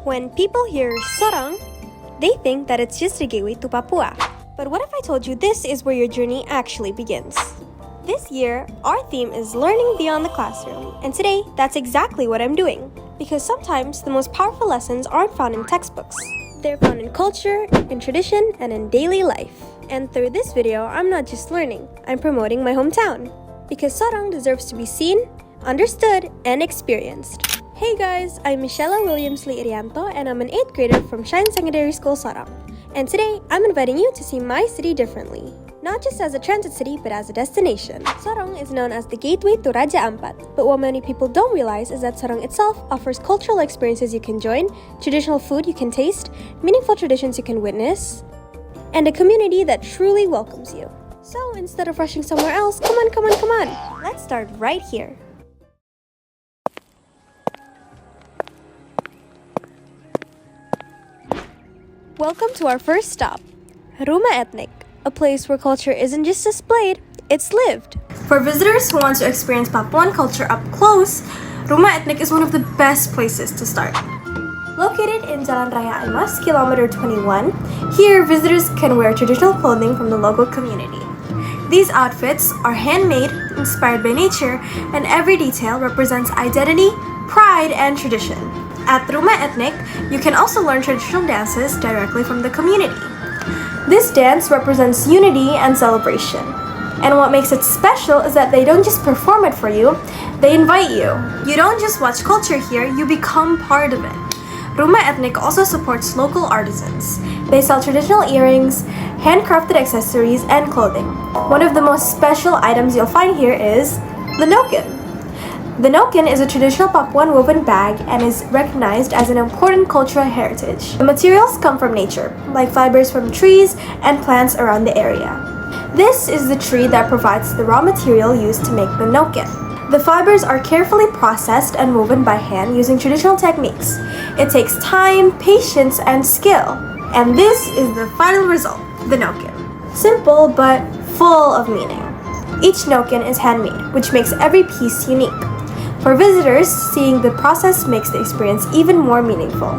When people hear Sorong, they think that it's just a gateway to Papua. But what if I told you this is where your journey actually begins? This year, our theme is Learning Beyond the Classroom, and today, that's exactly what I'm doing. Because sometimes, the most powerful lessons aren't found in textbooks. They're found in culture, in tradition, and in daily life. And through this video, I'm not just learning, I'm promoting my hometown. Because Sorong deserves to be seen, understood, and experienced. Hey guys, I'm Michelle Williams Lee Irianto, and I'm an 8th grader from Shine Secondary School, Sorong. And today, I'm inviting you to see my city differently. Not just as a transit city, but as a destination. Sorong is known as the gateway to Raja Ampat. But what many people don't realize is that Sorong itself offers cultural experiences you can join, traditional food you can taste, meaningful traditions you can witness, and a community that truly welcomes you. So instead of rushing somewhere else, come on. Let's start right here. Welcome to our first stop, Ruma Ethnic, a place where culture isn't just displayed, it's lived. For visitors who want to experience Papuan culture up close, Ruma Ethnic is one of the best places to start. Located in Jalan Raya Imas, kilometer 21, here visitors can wear traditional clothing from the local community. These outfits are handmade, inspired by nature, and every detail represents identity, pride, and tradition. At Ruma Ethnic, you can also learn traditional dances directly from the community. This dance represents unity and celebration. And what makes it special is that they don't just perform it for you, they invite you. You don't just watch culture here, you become part of it. Ruma Ethnic also supports local artisans. They sell traditional earrings, handcrafted accessories, and clothing. One of the most special items you'll find here is the noken. The noken is a traditional Papuan woven bag and is recognized as an important cultural heritage. The materials come from nature, like fibers from trees and plants around the area. This is the tree that provides the raw material used to make the noken. The fibers are carefully processed and woven by hand using traditional techniques. It takes time, patience, and skill. And this is the final result, the noken. Simple but full of meaning. Each noken is handmade, which makes every piece unique. For visitors, seeing the process makes the experience even more meaningful.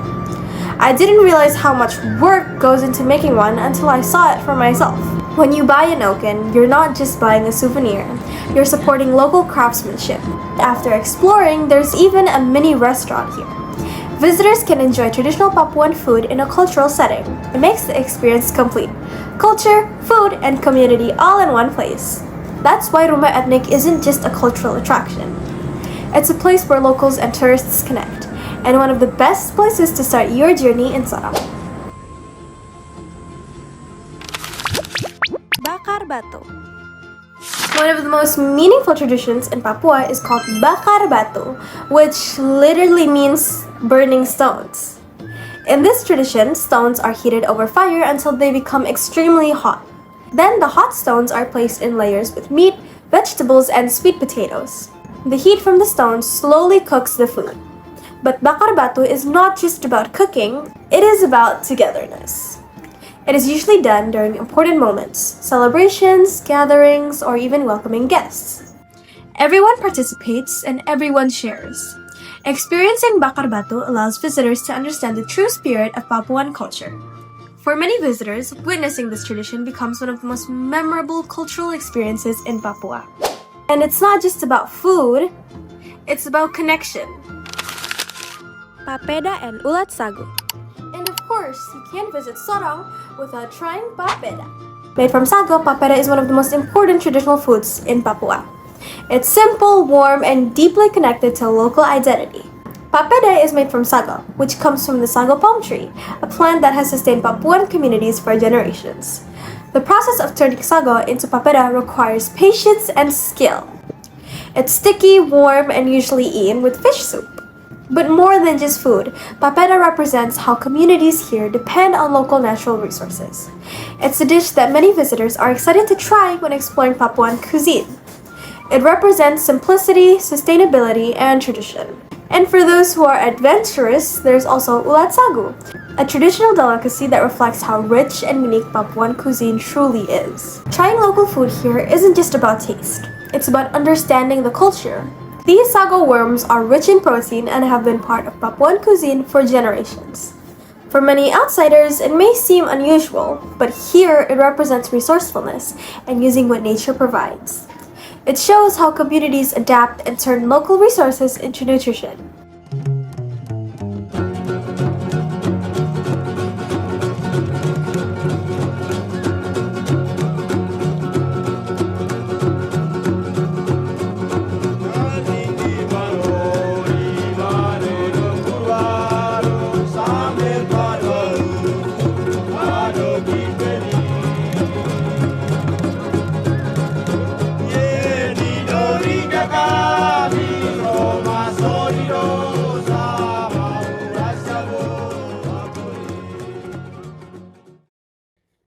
I didn't realize how much work goes into making one until I saw it for myself. When you buy a noken, you're not just buying a souvenir, you're supporting local craftsmanship. After exploring, there's even a mini restaurant here. Visitors can enjoy traditional Papuan food in a cultural setting. It makes the experience complete. Culture, food, and community all in one place. That's why Ruma Ethnic isn't just a cultural attraction. It's a place where locals and tourists connect, and one of the best places to start your journey in Sorong. Bakarbatu. One of the most meaningful traditions in Papua is called Bakarbatu, which literally means burning stones. In this tradition, stones are heated over fire until they become extremely hot. Then the hot stones are placed in layers with meat, vegetables, and sweet potatoes. The heat from the stones slowly cooks the food. But Bakarbatu is not just about cooking, it is about togetherness. It is usually done during important moments, celebrations, gatherings, or even welcoming guests. Everyone participates and everyone shares. Experiencing Bakarbatu allows visitors to understand the true spirit of Papuan culture. For many visitors, witnessing this tradition becomes one of the most memorable cultural experiences in Papua. And it's not just about food, it's about connection. Papeda Ulatagu. And of course, you can't visit Sorong without trying papeda. Made from sago, papeda is one of the most important traditional foods in Papua. It's simple, warm, and deeply connected to local identity. Papeda is made from sago, which comes from the sago palm tree, a plant that has sustained Papuan communities for generations. The process of turning sago into papeda requires patience and skill. It's sticky, warm, and usually eaten with fish soup. But more than just food, papeda represents how communities here depend on local natural resources. It's a dish that many visitors are excited to try when exploring Papuan cuisine. It represents simplicity, sustainability, and tradition. And for those who are adventurous, there's also Ulatagu, a traditional delicacy that reflects how rich and unique Papuan cuisine truly is. Trying local food here isn't just about taste, it's about understanding the culture. These sago worms are rich in protein and have been part of Papuan cuisine for generations. For many outsiders, it may seem unusual, but here it represents resourcefulness and using what nature provides. It shows how communities adapt and turn local resources into nutrition.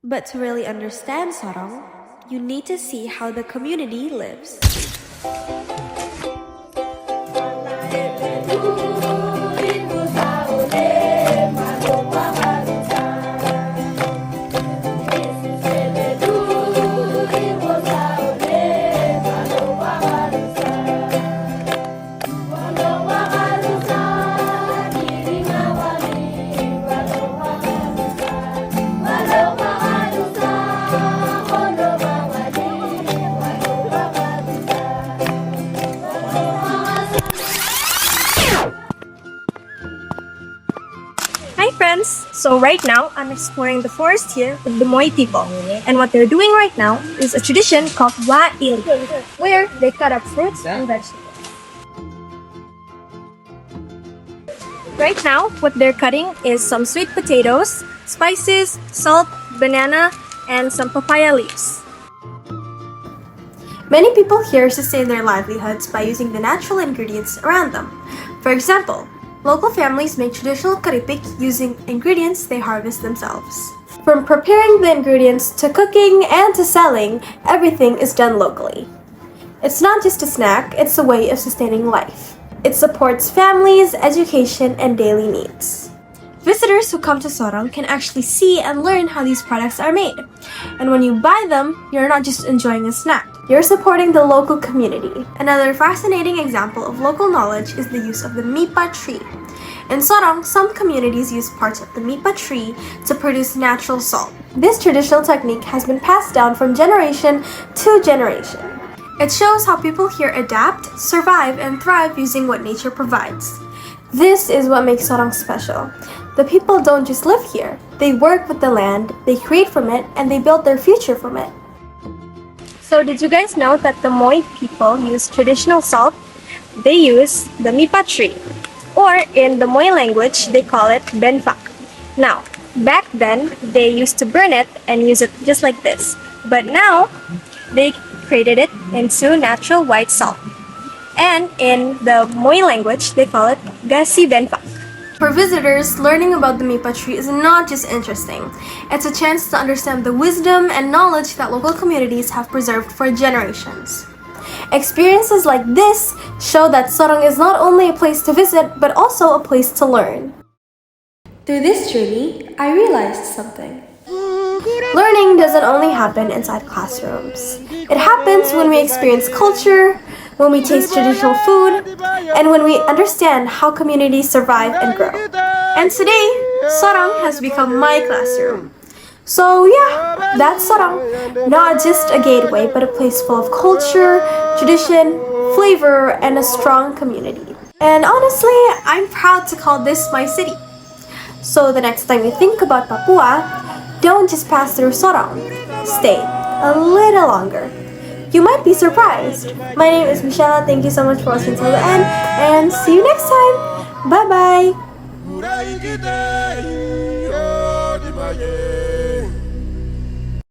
But to really understand Sorong, you need to see how the community lives. Hi friends! So right now, I'm exploring the forest here with the Moy people. And what they're doing right now is a tradition called Wali, where they cut up fruits and vegetables. Right now, what they're cutting is some sweet potatoes, spices, salt, banana, and some papaya leaves. Many people here sustain their livelihoods by using the natural ingredients around them. For example, local families make traditional karipik using ingredients they harvest themselves. From preparing the ingredients to cooking and to selling, everything is done locally. It's not just a snack, it's a way of sustaining life. It supports families, education, and daily needs. Visitors who come to Sorong can actually see and learn how these products are made. And when you buy them, you're not just enjoying a snack. You're supporting the local community. Another fascinating example of local knowledge is the use of the mipa tree. In Sorong, some communities use parts of the mipa tree to produce natural salt. This traditional technique has been passed down from generation to generation. It shows how people here adapt, survive, and thrive using what nature provides. This is what makes Sorong special. The people don't just live here. They work with the land, they create from it, and they build their future from it. So did you guys know that the Moy people use traditional salt? They use the mipa tree, or in the Moy language, they call it benfak. Now, back then, they used to burn it and use it just like this. But now, they created it into natural white salt. And in the Moy language, they call it gasi benfak. For visitors, learning about the mipa tree is not just interesting. It's a chance to understand the wisdom and knowledge that local communities have preserved for generations. Experiences like this show that Sorong is not only a place to visit, but also a place to learn. Through this journey, I realized something. Learning doesn't only happen inside classrooms. It happens when we experience culture, when we taste traditional food, and when we understand how communities survive and grow. And today, Sorong has become my classroom. So yeah, that's Sorong. Not just a gateway, but a place full of culture, tradition, flavor, and a strong community. And honestly, I'm proud to call this my city. So the next time you think about Papua, don't just pass through Sorong. Stay a little longer. You might be surprised. My name is Michelle. Thank you so much for watching till the end, and see you next time. Bye bye.